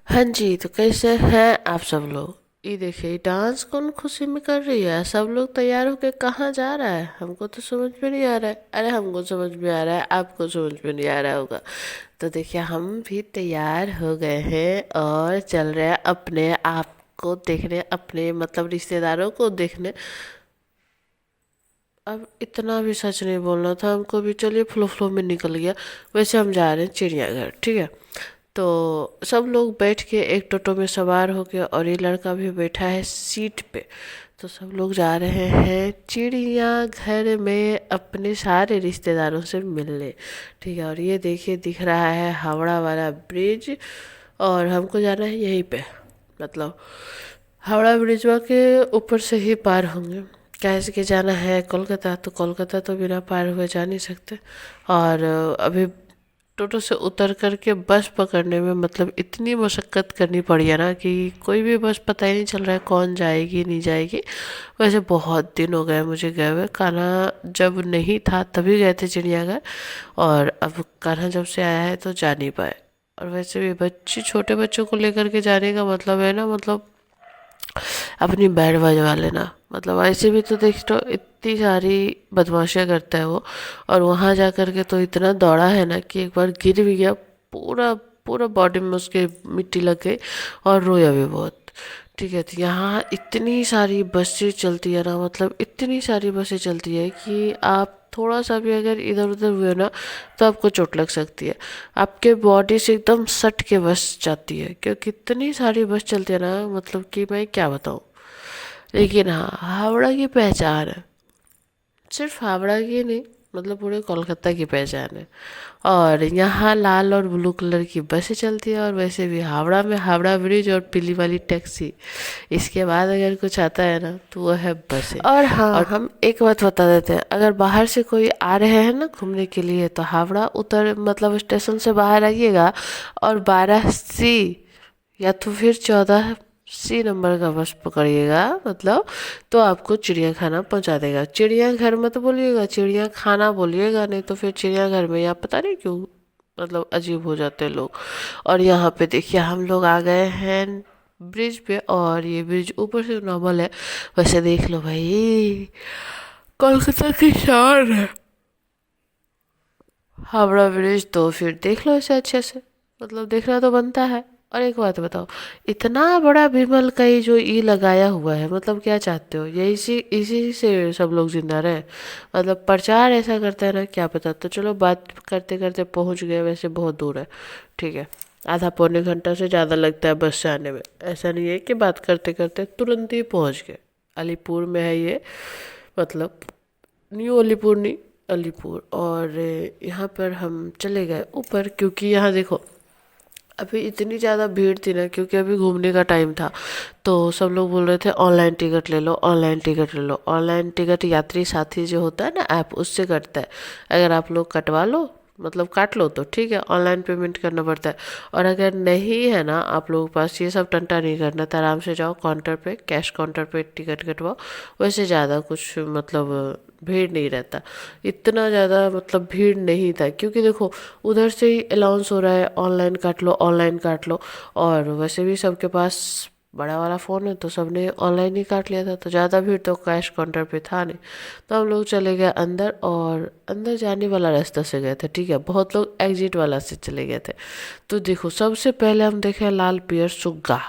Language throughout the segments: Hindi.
हाँ जी, तो कैसे हैं आप सब लोग। ये देखिए डांस कौन खुशी में कर रही है, सब लोग तैयार होके कहाँ जा रहा है, हमको तो समझ में नहीं आ रहा है। अरे हमको समझ में आ रहा है, आपको समझ में नहीं आ रहा होगा। तो देखिए हम भी तैयार हो गए हैं और चल रहे हैं अपने आप को देखने, अपने मतलब रिश्तेदारों को देखने। अब इतना भी सच नहीं बोलना था हमको भी, चलिए फ्लो फ्लो में निकल गया। वैसे हम जा रहे हैं चिड़ियाघर, ठीक है। तो सब लोग बैठ के एक टोटो में सवार हो गया और ये लड़का भी बैठा है सीट पे। तो सब लोग जा रहे हैं चिड़ियाघर में अपने सारे रिश्तेदारों से मिलने, ठीक है। और ये देखिए दिख रहा है हावड़ा वाला ब्रिज, और हमको जाना है यहीं पे, मतलब हावड़ा ब्रिजवा के ऊपर से ही पार होंगे। कैसे के जाना है कोलकाता, तो कोलकाता तो बिना पार हुए जा नहीं सकते। और अभी टोटो से उतर करके बस पकड़ने में मतलब इतनी मशक्क़त करनी पड़ी है ना कि कोई भी बस पता ही नहीं चल रहा है कौन जाएगी नहीं जाएगी। वैसे बहुत दिन हो गए मुझे गए हुए, कान्हा जब नहीं था तभी गए थे चिड़ियाघर, और अब कान्हा जब से आया है तो जा नहीं पाए। और वैसे भी बच्चे, छोटे बच्चों को लेकर के जाने का मतलब है ना, मतलब अपनी बैंड बजवा लेना। मतलब ऐसे भी तो देख, तो इतनी सारी बदमाशियाँ करता है वो, और वहाँ जा कर के तो इतना दौड़ा है ना कि एक बार गिर भी गया, पूरा पूरा बॉडी में उसके मिट्टी लग गई और रोया भी बहुत। ठीक है, तो यहाँ इतनी सारी बसें चलती है ना, मतलब इतनी सारी बसें चलती है कि आप थोड़ा सा भी अगर इधर उधर हुए ना तो आपको चोट लग सकती है। आपके बॉडी से एकदम सट के बस जाती है, क्योंकि इतनी सारी बस चलती है ना, मतलब कि मैं क्या बताऊँ। लेकिन हाँ, हावड़ा की पहचान है, सिर्फ हावड़ा की नहीं, मतलब पूरे कोलकाता की पहचान है। और यहाँ लाल और ब्लू कलर की बसें चलती है, और वैसे भी हावड़ा में हावड़ा ब्रिज और पीली वाली टैक्सी। इसके बाद अगर कुछ आता है ना तो वो है बसें। और हाँ, और हम एक बात बता देते हैं, अगर बाहर से कोई आ रहे हैं ना घूमने के लिए तो हावड़ा उतर मतलब स्टेशन से बाहर आइएगा, और 12C या तो फिर 14C नंबर का बस पकड़िएगा, मतलब तो आपको चिड़ियाखाना पहुंचा देगा। चिड़ियाघर मत बोलिएगा, चिड़ियाखाना बोलिएगा, नहीं तो फिर चिड़ियाघर में यहाँ पता नहीं क्यों मतलब अजीब हो जाते हैं लोग। और यहाँ पे देखिए हम लोग आ गए हैं ब्रिज पे, और ये ब्रिज ऊपर से नॉर्मल है। वैसे देख लो भाई, कोलकाता की शान है हावड़ा ब्रिज, तो फिर देख लो इसे अच्छे से, मतलब देखना तो बनता है। और एक बात बताओ, इतना बड़ा विमल का ये जो ई लगाया हुआ है, मतलब क्या चाहते हो, ये इसी से सब लोग जिंदा रहे, मतलब प्रचार ऐसा करता है ना, क्या पता। तो चलो बात करते करते पहुंच गए, वैसे बहुत दूर है, ठीक है। आधा पौने घंटा से ज़्यादा लगता है बस से आने में, ऐसा नहीं है कि बात करते करते तुरंत ही पहुंच गए। अलीपुर में है ये, मतलब न्यू अलीपुर नहीं, अलीपुर। और यहाँ पर हम चले गए ऊपर, क्योंकि यहाँ देखो अभी इतनी ज़्यादा भीड़ थी ना, क्योंकि अभी घूमने का टाइम था। तो सब लोग बोल रहे थे ऑनलाइन टिकट ले लो, ऑनलाइन टिकट ले लो। ऑनलाइन टिकट यात्री साथी जो होता है ना ऐप, उससे कटता है। अगर आप लोग कटवा लो, मतलब काट लो तो ठीक है, ऑनलाइन पेमेंट करना पड़ता है। और अगर नहीं है ना आप लोगों के पास, ये सब टंटा नहीं करना, तो आराम से जाओ काउंटर पे, कैश काउंटर पे टिकट कटवाओ। वैसे ज़्यादा कुछ मतलब भीड़ नहीं रहता, इतना ज़्यादा मतलब भीड़ नहीं था, क्योंकि देखो उधर से ही अलाउंस हो रहा है ऑनलाइन काट लो, ऑनलाइन काट लो। और वैसे भी सबके पास बड़ा वाला फ़ोन है, तो सबने ऑनलाइन ही काट लिया था, तो ज़्यादा भीड़ तो कैश काउंटर पे था नहीं। तो हम लोग चले गए अंदर, और अंदर जाने वाला रास्ता से गए थे, ठीक है। बहुत लोग एग्जिट वाला से चले गए थे। तो देखो सबसे पहले हम देखे लाल पियर सुग्गा।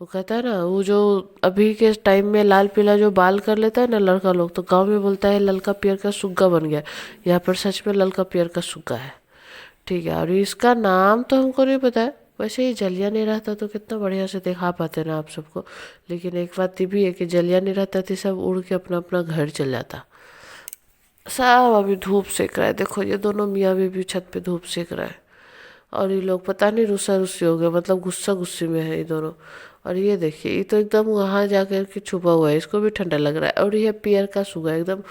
वो कहता है ना, वो जो अभी के टाइम में लाल पीला जो बाल कर लेता है ना लड़का लोग, तो गांव में बोलता है ललका पियर का सुग्गा बन गया। यहाँ पर सच में ललका पियर का सुग्गा है, ठीक है। और इसका नाम तो हमको नहीं पता है, वैसे ही जलिया नहीं रहता तो कितना बढ़िया से दिखा पाते ना आप सबको। लेकिन एक बात ये भी है कि जलिया नहीं रहता तो सब उड़ के अपना अपना घर चल जाता। सब अभी धूप सेक रहा है, देखो ये दोनों मियाँ बीवी छत पे धूप सेक रहा है। और ये लोग पता नहीं रुस्सा रुस्सी हो गए, मतलब गुस्सा गुस्से में है ये दोनों। और ये देखिए ये तो एकदम वहां जाकर के छुपा हुआ है, इसको भी ठंडा लग रहा है। और ये पियर का सुगा एकदम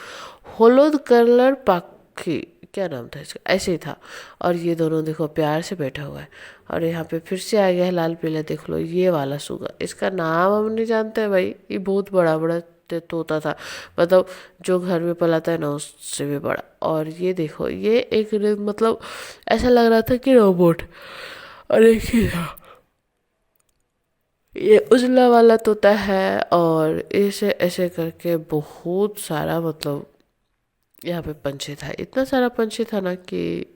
हलुद कलर पाखी, क्या नाम था इसका, ऐसे ही था। और ये दोनों देखो प्यार से बैठा हुआ है। और यहाँ पे फिर से आ गया है लाल पीला, देख लो ये वाला सुगा, इसका नाम हम नहीं जानते हैं भाई, ये बहुत बड़ा बड़ा तोता था, मतलब जो घर में पलाता है ना उससे भी बड़ा। और ये देखो ये एक मतलब ऐसा लग रहा था कि रोबोट। और एक ही था, ये उजला वाला तोता है। और ऐसे ऐसे करके बहुत सारा मतलब यहाँ पे पंछी था, इतना सारा पंछी था ना कि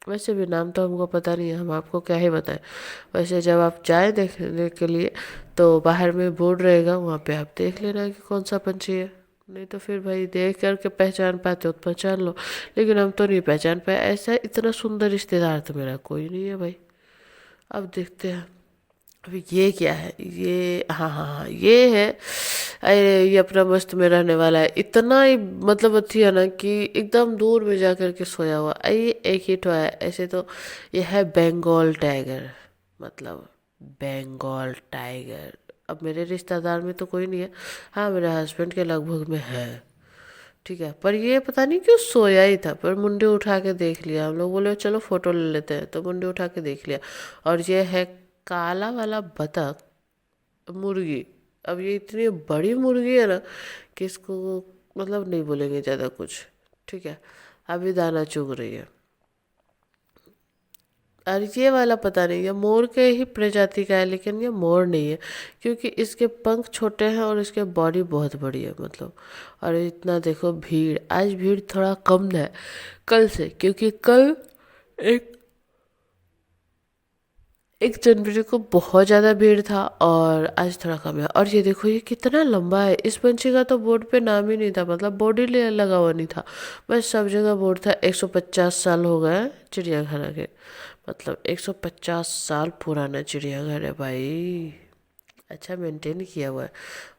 वैसे भी नाम तो हमको पता नहीं है, हम आपको क्या ही बताएं। वैसे जब आप जाए देखने के लिए तो बाहर में बोर्ड रहेगा, वहाँ पे आप देख लेना कि कौन सा पंछी है। नहीं तो फिर भाई देख करके पहचान पाते हो तो पहचान लो, लेकिन हम तो नहीं पहचान पाए। ऐसा इतना सुंदर रिश्तेदार तो मेरा कोई नहीं है भाई। अब देखते हैं। अभी ये क्या है, ये हाँ हाँ हाँ ये है। अरे ये अपना मस्त में रहने वाला है, इतना ही मतलब अच्छी है ना कि एकदम दूर में जा कर के सोया हुआ। ये एक ही तो है ऐसे तो। ये है बंगाल टाइगर, मतलब बंगाल टाइगर। अब मेरे रिश्तेदार में तो कोई नहीं है, हाँ मेरे हस्बैंड के लगभग में है, ठीक है। पर ये पता नहीं क्यों सोया ही था, पर मुंडी उठा के देख लिया। हम लोग बोले चलो फोटो ले लेते हैं, तो मुंडी उठा के देख लिया। और ये है काला वाला बतख, मुर्गी। अब ये इतनी बड़ी मुर्गी है ना कि इसको मतलब नहीं बोलेंगे ज़्यादा कुछ, ठीक है। अभी दाना चुग रही है। और ये वाला पता नहीं, ये मोर के ही प्रजाति का है, लेकिन ये मोर नहीं है क्योंकि इसके पंख छोटे हैं और इसके बॉडी बहुत बड़ी है मतलब। और इतना देखो भीड़, आज भीड़ थोड़ा कम है कल से, क्योंकि कल एक 1 जनवरी को बहुत ज़्यादा भीड़ था और आज थोड़ा कम है। और ये देखो ये कितना लंबा है। इस पंछी का तो बोर्ड पे नाम ही नहीं था, मतलब बोर्ड ही लगा हुआ नहीं था, बस सब जगह बोर्ड था 150 साल हो गए चिड़ियाखाना के। मतलब 150 साल पुराना चिड़ियाघर है भाई, अच्छा मेंटेन किया हुआ है।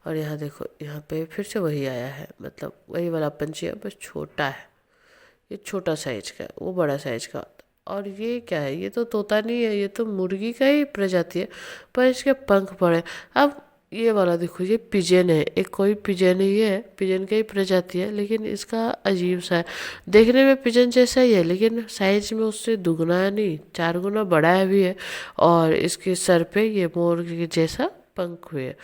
और यहाँ देखो, यहाँ पे फिर से वही आया है, मतलब वही वाला पंछी है, बस छोटा है। ये छोटा साइज का है, वो बड़ा साइज का। और ये क्या है, ये तो तोता नहीं है, ये तो मुर्गी का ही प्रजाति है, पर इसके पंख बड़े। अब ये वाला देखो, ये पिजन है, एक कोई पिजन ही है, पिजन का ही प्रजाति है, लेकिन इसका अजीब सा है। देखने में पिजन जैसा ही है, लेकिन साइज में उससे दुगना है नहीं 4 गुना बड़ा है भी है। और इसके सर पे ये मोर के जैसा पंख हुए है।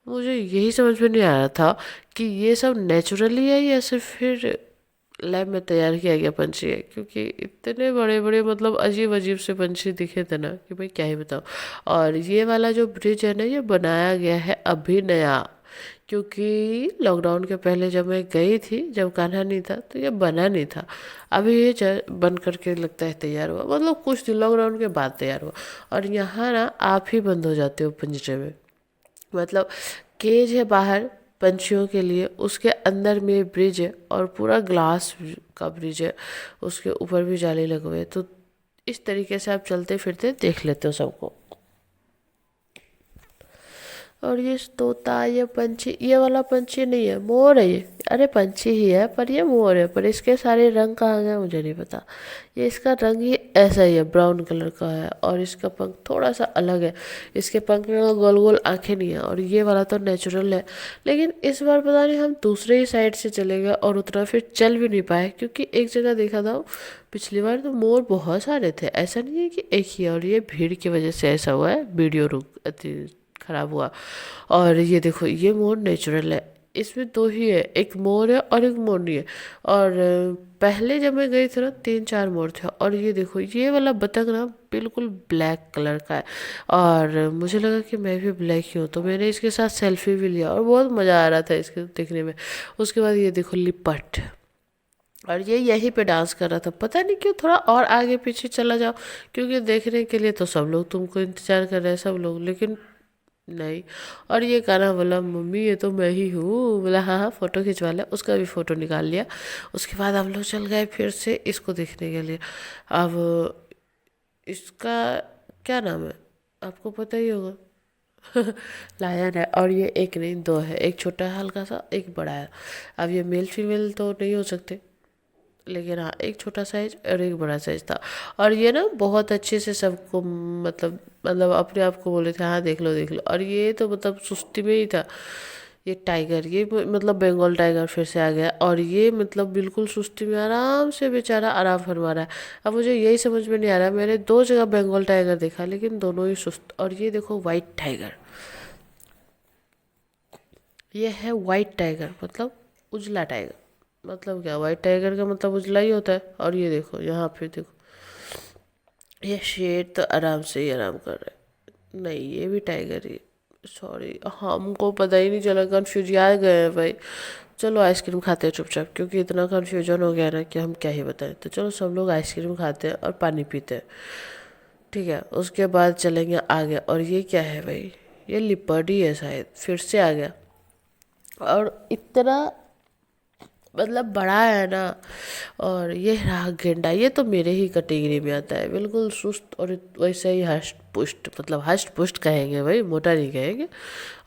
मुझे यही समझ में नहीं आ रहा था कि ये सब नेचुरली है या सिर्फ फिर लैब में तैयार किया गया पंछी है, क्योंकि इतने बड़े बड़े मतलब अजीब अजीब से पंछी दिखे थे ना कि भाई क्या ही बताऊँ। और ये वाला जो ब्रिज है ना, ये बनाया गया है अभी नया, क्योंकि लॉकडाउन के पहले जब मैं गई थी, जब कान्हा नहीं था तो ये बना नहीं था। अभी ये बन करके लगता है तैयार हुआ, मतलब कुछ दिन लॉकडाउन के बाद तैयार हुआ। और यहाँ ना आप ही बंद हो जाते हो पिंजरे में, मतलब केज है बाहर पंछियों के लिए, उसके अंदर में ब्रिज है और पूरा ग्लास का ब्रिज है, उसके ऊपर भी जाली लगे हुए हैं। तो इस तरीके से आप चलते फिरते देख लेते हो सबको। और ये तोता, ये पंछी, ये वाला पंछी नहीं है, मोर है ये। अरे पंछी ही है पर ये मोर है, पर इसके सारे रंग कहाँ गए मुझे नहीं पता। ये इसका रंग ही ऐसा ही है, ब्राउन कलर का है। और इसका पंख थोड़ा सा अलग है, इसके पंख में गोल गोल आंखें नहीं है। और ये वाला तो नेचुरल है, लेकिन इस बार पता नहीं हम दूसरे ही साइड से चले गए और उतना फिर चल भी नहीं पाए, क्योंकि एक जगह देखा था पिछली बार तो मोर बहुत सारे थे, ऐसा नहीं है कि एक ही है। और ये भीड़ की वजह से ऐसा हुआ है, वीडियो खराब हुआ। और ये देखो, ये मोर नेचुरल है, इसमें दो ही है, एक मोर है और एक मोरनी है। और पहले जब मैं गई थी ना 3-4 मोर थे। और ये देखो, ये वाला बतख ना बिल्कुल ब्लैक कलर का है, और मुझे लगा कि मैं भी ब्लैक ही हूँ, तो मैंने इसके साथ सेल्फी भी लिया और बहुत मज़ा आ रहा था इसके देखने में। उसके बाद ये देखो लिपट, और ये यहीं पे डांस कर रहा था, पता नहीं क्यों। थोड़ा और आगे पीछे चला जाओ, क्योंकि देखने के लिए तो सब लोग तुमको इंतजार कर रहे हैं सब लोग, लेकिन नहीं। और ये गाना बोला मम्मी ये तो मैं ही हूँ, बोला हाँ हाँ फोटो खिंचवा लिया, उसका भी फोटो निकाल लिया। उसके बाद हम लोग चल गए फिर से इसको देखने के लिए। अब इसका क्या नाम है आपको पता ही होगा। लायन है, और ये एक नहीं दो है, एक छोटा है हल्का सा, एक बड़ा है। अब ये मेल फीमेल तो नहीं हो सकते, लेकिन हाँ एक छोटा साइज और एक बड़ा साइज था। और ये ना बहुत अच्छे से सबको मतलब अपने आप को बोले थे हाँ देख लो देख लो। और ये तो मतलब सुस्ती में ही था। ये टाइगर, ये मतलब बंगाल टाइगर फिर से आ गया, और ये मतलब बिल्कुल सुस्ती में आराम से बेचारा आराम फरमा रहा है। अब मुझे यही समझ में नहीं आ रहा, मैंने 2 जगह बंगाल टाइगर देखा लेकिन दोनों ही सुस्त। और ये देखो वाइट टाइगर, ये है वाइट टाइगर, मतलब उजला टाइगर। मतलब क्या, वाइट टाइगर का मतलब उजला ही होता है। और ये देखो यहाँ पे देखो, ये शेर तो आराम से ही आराम कर रहा है, नहीं ये भी टाइगर ही, सॉरी हमको पता ही नहीं चला, कंफ्यूज आ गए हैं भाई। चलो आइसक्रीम खाते हैं चुपचाप, क्योंकि इतना कन्फ्यूजन हो गया ना कि हम क्या ही बताएं। तो चलो सब लोग आइसक्रीम खाते हैं और पानी पीते हैं, ठीक है। उसके बाद चलेंगे आगे। और ये क्या है भाई, ये लिपर्डी है शायद, फिर से आ गया। और इतना मतलब बड़ा है ना। और ये रहा गेंडा, ये तो मेरे ही कैटेगरी में आता है, बिल्कुल सुस्त और वैसे ही हष्ट पुष्ट, मतलब हष्ट पुष्ट कहेंगे भाई, मोटा नहीं कहेंगे।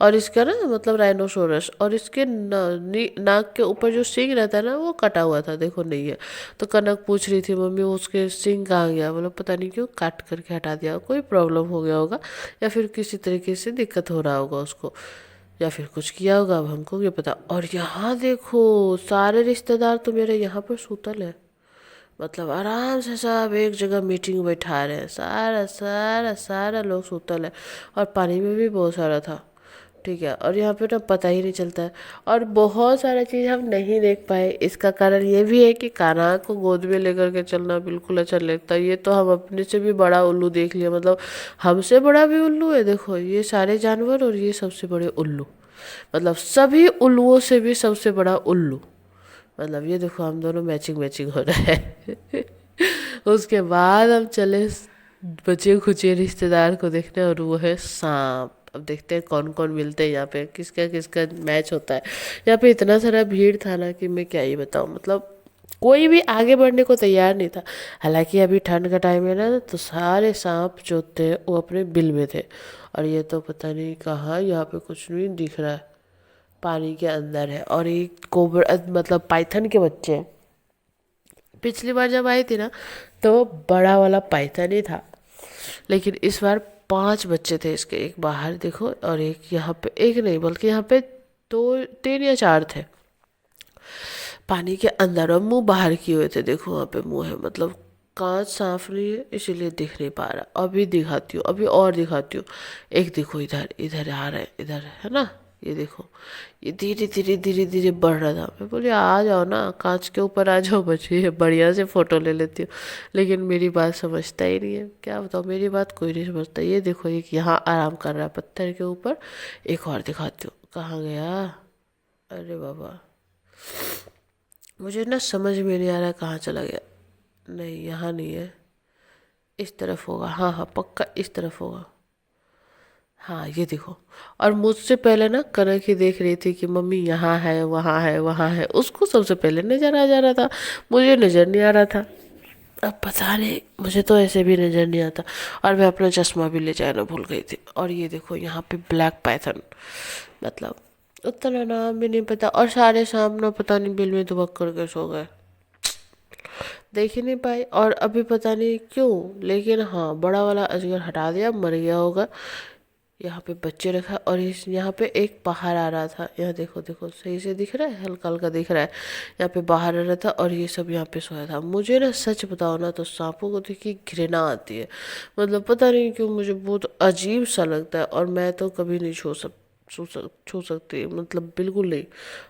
और इसका ना मतलब राइनोसोरस, और इसके नाक के ऊपर जो सींग रहता है ना वो कटा हुआ था, देखो नहीं है। तो कनक पूछ रही थी मम्मी उसके सींग कहाँ गया, बोलो पता नहीं क्यों काट करके हटा दिया, कोई प्रॉब्लम हो गया होगा या फिर किसी तरीके से दिक्कत हो रहा होगा उसको, या फिर कुछ किया होगा, अब हमको क्या पता। और यहाँ देखो सारे रिश्तेदार तो मेरे यहाँ पर सुतल है, मतलब आराम से सब एक जगह मीटिंग बैठा रहे हैं, सारा सारा सारा लोग सुतल है। और पानी में भी बहुत सारा था, ठीक है। और यहाँ पे ना पता ही नहीं चलता है। और बहुत सारा चीज़ हम नहीं देख पाए, इसका कारण ये भी है कि कान्हा को गोद में लेकर के चलना बिल्कुल अच्छा नहीं लगता। ये तो हम अपने से भी बड़ा उल्लू देख लिया, मतलब हमसे बड़ा भी उल्लू है, देखो ये सारे जानवर और ये सबसे बड़े उल्लू, मतलब सभी उल्लुओं से भी सबसे बड़ा उल्लू। मतलब ये देखो हम दोनों मैचिंग मैचिंग हो रहे हैं। उसके बाद हम चले बचे खुचे रिश्तेदार को देखने, और वो है सांप। अब देखते हैं कौन कौन मिलते हैं यहाँ पे, किसका किसका मैच होता है। यहाँ पे इतना सारा भीड़ था ना कि मैं क्या ही बताऊँ, मतलब कोई भी आगे बढ़ने को तैयार नहीं था। हालांकि अभी ठंड का टाइम है ना, तो सारे सांप जो थे वो अपने बिल में थे। और ये तो पता नहीं कहाँ, यहाँ पे कुछ नहीं दिख रहा है, पानी के अंदर है। और एक कोबरा मतलब पाइथन के बच्चे हैं। पिछली बार जब आई थी ना तो बड़ा वाला पाइथन ही था, लेकिन इस बार 5 बच्चे थे इसके, एक बाहर देखो और एक यहाँ पे, एक नहीं बल्कि यहाँ पे 2 3 या 4 थे पानी के अंदर, और मुंह बाहर किए हुए थे। देखो वहाँ पे मुंह है, मतलब कांच साफ नहीं है इसीलिए दिख नहीं पा रहा। अभी दिखाती हूँ, अभी और दिखाती हूँ। एक देखो इधर इधर आ रहा है, इधर है ना, ये देखो ये धीरे धीरे धीरे धीरे बढ़ रहा था। मैं बोली आ जाओ ना, कांच के ऊपर आ जाओ बच्चे, बढ़िया से फोटो ले लेती हूँ। लेकिन मेरी बात समझता ही नहीं है, क्या बताओ, मेरी बात कोई नहीं समझता। ये देखो एक यहाँ आराम कर रहा है पत्थर के ऊपर। एक और दिखाती हूँ, कहाँ गया, अरे बाबा मुझे ना समझ में नहीं आ रहा कहाँ चला गया। नहीं यहाँ नहीं है, इस तरफ होगा, हाँ हाँ पक्का इस तरफ होगा। हाँ ये देखो। और मुझसे पहले ना कनक ही देख रही थी कि मम्मी यहाँ है वहाँ है वहाँ है, उसको सबसे पहले नजर आ जा रहा था, मुझे नजर नहीं आ रहा था। अब पता नहीं, मुझे तो ऐसे भी नजर नहीं आता। और मैं अपना चश्मा भी ले जाना भूल गई थी। और ये देखो यहाँ पे ब्लैक पाइथन, मतलब उतना नाम भी नहीं पता। और सारे सामने पता नहीं बिल में दुबक करके सो गए, देख ही नहीं पाई। और अभी पता नहीं क्यों, लेकिन हाँ बड़ा वाला अजगर हटा दिया, मर गया होगा। यहाँ पे बच्चे रखा, और इस यहाँ पे एक बाहर आ रहा था, यहाँ देखो देखो सही से दिख रहा है, हल्का हल्का दिख रहा है। यहाँ पे बाहर आ रहा था और ये सब यहाँ पे सोया था। मुझे ना सच बताओ ना तो सांपों को देखिए घृणा आती है, मतलब पता नहीं क्यों मुझे बहुत अजीब सा लगता है। और मैं तो कभी नहीं छू सकती, मतलब बिल्कुल नहीं।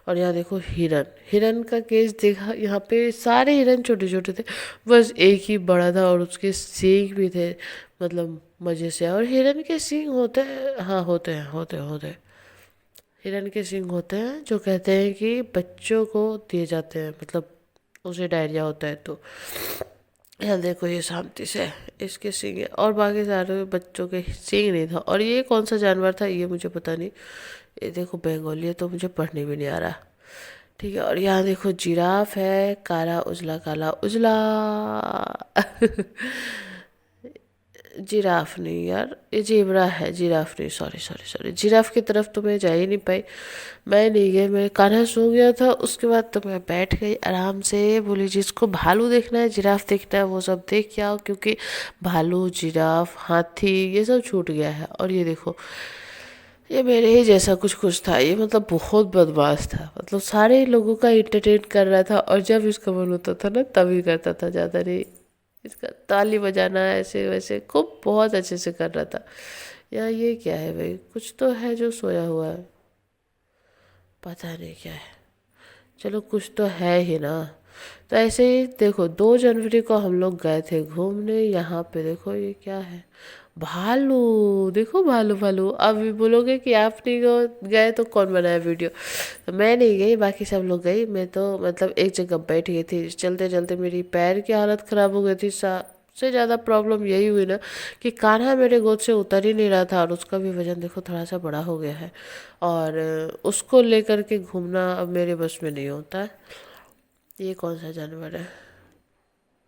और यहाँ देखो हिरन, हिरन का केस देखा, यहाँ पे सारे हिरन छोटे छोटे थे, बस एक ही बड़ा था और उसके सींग भी थे, मतलब मजे से। और हिरन के सींग होते हैं, हाँ होते हैं। हिरन के सींग होते हैं जो कहते हैं कि बच्चों को दिए जाते हैं, मतलब उसे डायरिया होता है तो। यहाँ देखो ये शांति से इसके सींग है, और बाकी सारे बच्चों के सींग नहीं था। और ये कौन सा जानवर था ये मुझे पता नहीं। ये देखो बंगाली है तो मुझे पढ़ने भी नहीं आ रहा, ठीक है। और यहाँ देखो जिराफ है, काला उजला काला उजला। जिराफ नहीं यार, ये जेबरा है, जिराफ नहीं, सॉरी सॉरी सॉरी। जिराफ की तरफ तो मैं जा ही नहीं पाई, मैं नहीं गई, मैं कान्हा सो गया था। उसके बाद तो मैं बैठ गई आराम से, बोली जिसको भालू देखना है जिराफ देखना है वो सब देख के आओ, क्योंकि भालू जिराफ हाथी ये सब छूट गया है। और ये देखो ये मेरे ही जैसा कुछ कुछ था, ये मतलब बहुत बदमाश था, मतलब सारे लोगों का इंटरटेन कर रहा था। और जब इसका मन होता था ना तभी करता था, ज़्यादा नहीं। इसका ताली बजाना ऐसे वैसे खूब बहुत अच्छे से कर रहा था। यार ये क्या है भाई, कुछ तो है जो सोया हुआ है, पता नहीं क्या है। चलो कुछ तो है ही ना। तो ऐसे ही देखो 2 जनवरी को हम लोग गए थे घूमने, यहाँ पे देखो ये क्या है, भालू, देखो भालू भालू। अभी बोलोगे कि आप नहीं गए तो कौन बनाया वीडियो। तो मैं नहीं गई, बाकी सब लोग गई। मैं तो मतलब एक जगह बैठ गई थी, चलते चलते मेरी पैर की हालत ख़राब हो गई थी। सबसे ज़्यादा प्रॉब्लम यही हुई ना कि कान्हा मेरे गोद से उतर ही नहीं रहा था, और उसका भी वज़न देखो थोड़ा सा बड़ा हो गया है, और उसको लेकर के घूमना अब मेरे बस में नहीं होता है। ये कौन सा जानवर है?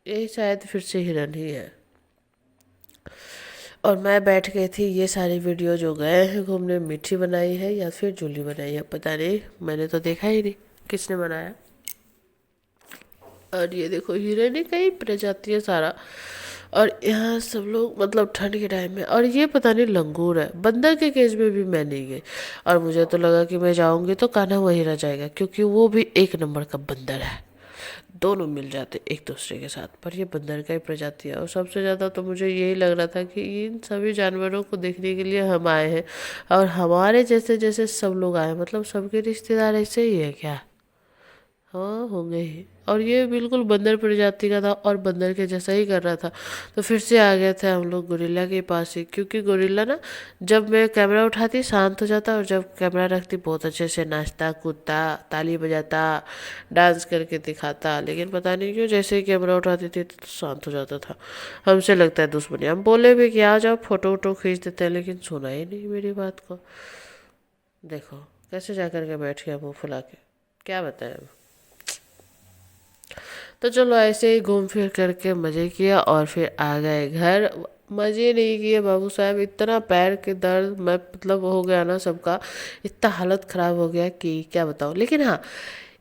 ये शायद फिर से हिरन ही है। और मैं बैठ गई थी। ये सारी वीडियो जो गए हैं घूमने, मीठी बनाई है या फिर जूली बनाई है पता नहीं, मैंने तो देखा ही नहीं किसने बनाया। और ये देखो हिरन ही कई प्रजाति है सारा। और यहाँ सब लोग मतलब ठंड के टाइम में। और ये पता नहीं लंगूर है। बंदर के केज में भी मैं नहीं गई, और मुझे तो लगा कि मैं जाऊंगी तो कान्हा वहीं रह जाएगा, क्योंकि वो भी एक नंबर का बंदर है। दोनों मिल जाते एक दूसरे के साथ। पर ये बंदर का ही प्रजाति है। और सबसे ज़्यादा तो मुझे यही लग रहा था कि इन सभी जानवरों को देखने के लिए हम आए हैं, और हमारे जैसे जैसे सब लोग आए, मतलब सबके रिश्तेदार ऐसे ही है क्या? हाँ होंगे ही। और ये बिल्कुल बंदर प्रजाति का था, और बंदर के जैसा ही कर रहा था। तो फिर से आ गए थे हम लोग गोरिल्ला के पास ही, क्योंकि गोरिल्ला ना जब मैं कैमरा उठाती शांत हो जाता, और जब कैमरा रखती बहुत अच्छे से नाचता, कूदता, ताली बजाता, डांस करके दिखाता। लेकिन पता नहीं क्यों जैसे ही कैमरा उठाती थी तो शांत हो जाता था। हमसे लगता है दुश्मनी। हम बोले भी कि आ जाओ फोटो वोटो खींच देते हैं, लेकिन सुना ही नहीं मेरी बात को। देखो कैसे जा कर के बैठ गया मुँह फुला के, क्या बताएं अब। तो चलो ऐसे ही घूम फिर करके मज़े किया, और फिर आ गए घर। मज़े नहीं किए बाबू साहब, इतना पैर के दर्द मैं मतलब हो गया ना सबका, इतना हालत ख़राब हो गया कि क्या बताऊँ। लेकिन हाँ,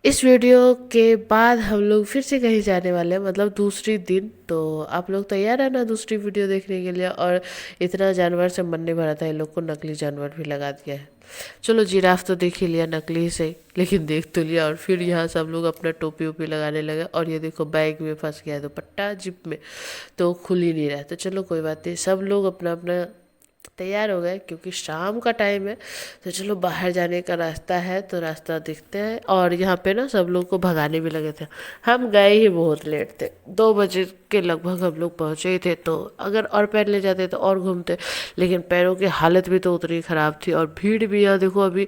इस वीडियो के बाद हम लोग फिर से कहीं जाने वाले हैं, मतलब दूसरी दिन। तो आप लोग तैयार है ना दूसरी वीडियो देखने के लिए। और इतना जानवर से मन नहीं भरा था, इन लोग को नकली जानवर भी लगा दिया है। चलो जिराफ तो देख ही लिया नकली ही सही, लेकिन देख तो लिया। और फिर यहाँ सब लोग अपना टोपी वोपी लगाने लगे। और ये देखो बैग में फंस गया दुपट्टा जिप में, तो खुल ही नहीं रहा। तो चलो कोई बात नहीं, सब लोग अपना अपना तैयार हो गए, क्योंकि शाम का टाइम है। तो चलो बाहर जाने का रास्ता है, तो रास्ता देखते हैं। और यहाँ पे ना सब लोग को भगाने भी लगे थे। हम गए ही बहुत लेट थे, 2 बजे के लगभग हम लोग पहुँचे ही थे। तो अगर और पैर ले जाते तो और घूमते, लेकिन पैरों की हालत भी तो उतनी ख़राब थी। और भीड़ भी यहाँ देखो अभी,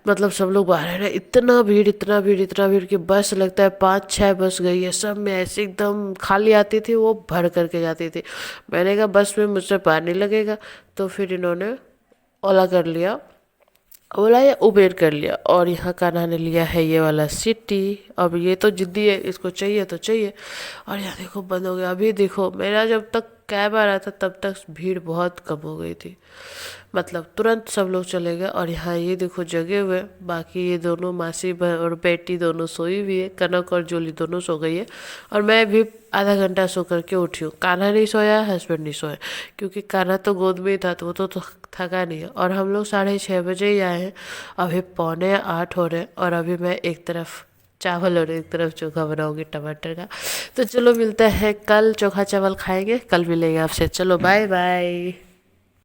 मतलब सब लोग बाहर है ना, इतना भीड़ इतना भीड़ इतना भीड़ कि बस लगता है 5-6 बस गई है। सब में ऐसे एकदम खाली आती थी, वो भर करके जाती थी। मैंने कहा बस में मुझसे पार नहीं लगेगा। तो फिर इन्होंने ओला कर लिया, ओला या उबेर कर लिया। और यहाँ कान्हा ने लिया है ये वाला सिटी। अब ये तो जिद्दी है, इसको चाहिए तो चाहिए। और यहाँ देखो बंद हो गया। अभी देखो मेरा जब तक कैब आ रहा था तब तक भीड़ बहुत कम हो गई थी, मतलब तुरंत सब लोग चले गए। और यहाँ ये देखो जगे हुए, बाकी ये दोनों मासी और बेटी दोनों सोई हुई है, कनक और जोली दोनों सो गई है। और मैं भी आधा घंटा सो करके उठी हूँ। कान्हा नहीं सोया, हस्बैंड नहीं सोया, क्योंकि कान्हा तो गोद में ही था, तो वो तो थका नहीं है। और हम लोग 6:30 बजे ही आए हैं, अभी 7:45 हो रहे हैं। और अभी मैं एक तरफ चावल और एक तरफ चोखा बनाऊंगी टमाटर का। तो चलो मिलते हैं कल, चोखा चावल खाएंगे, कल मिलेंगे आपसे। चलो बाय बाय।